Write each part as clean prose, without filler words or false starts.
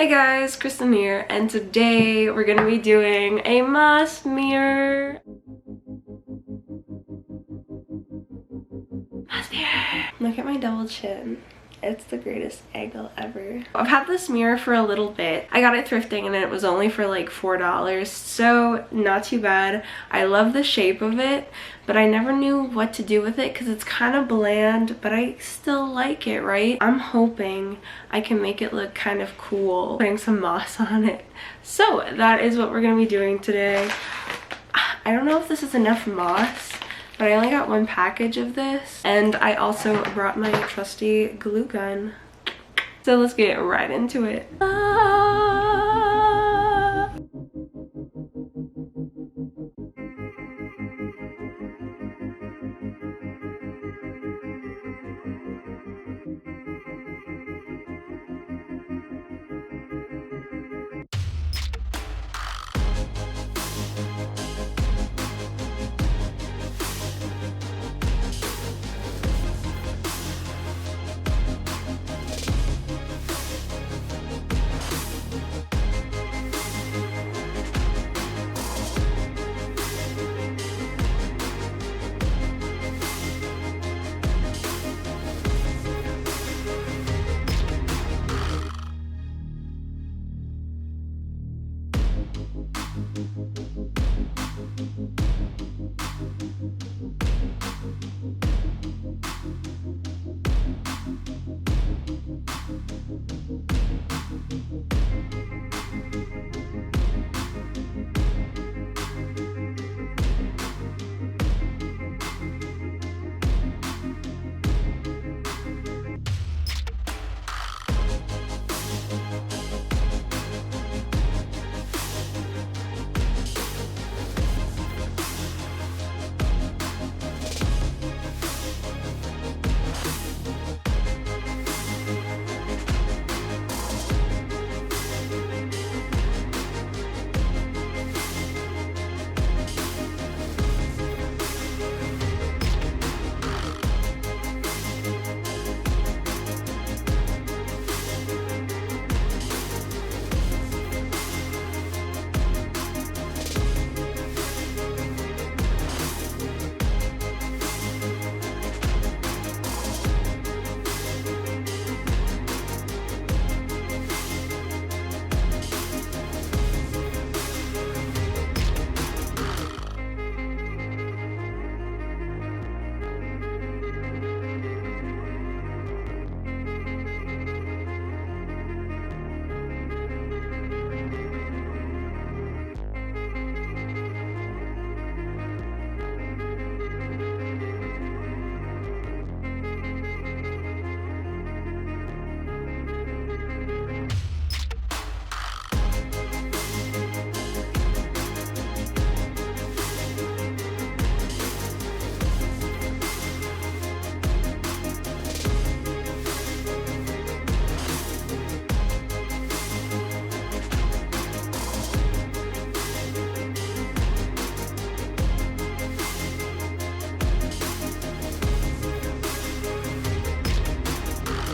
Hey guys, Kristin here, and today we're gonna be doing a mask mirror. Mask mirror! Look at my double chin. It's the greatest angle ever. I've had this mirror for a little bit. I got it thrifting and it was only for like $4, so not too bad. I love the shape of it, but I never knew what to do with it because it's kind of bland, but I still like it, right? I'm hoping I can make it look kind of cool, putting some moss on it. So that is what we're gonna be doing today. I don't know if this is enough moss, but I only got one package of this, and I also brought my trusty glue gun. So let's get right into it.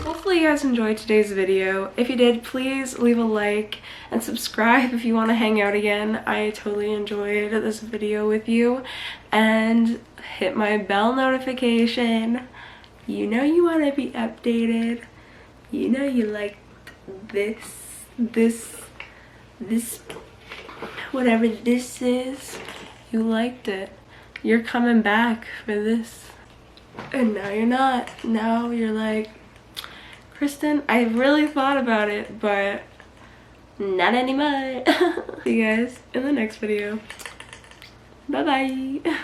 Hopefully you guys enjoyed today's video. If you did, please leave a like and subscribe if you want to hang out again. I totally enjoyed this video with you. And hit my bell notification. You know you want to be updated. You know you like this, whatever this is. You liked it. You're coming back for this. And now you're not. Now you're like, Kristin, I really thought about it, but not anymore. See you guys in the next video. Bye bye.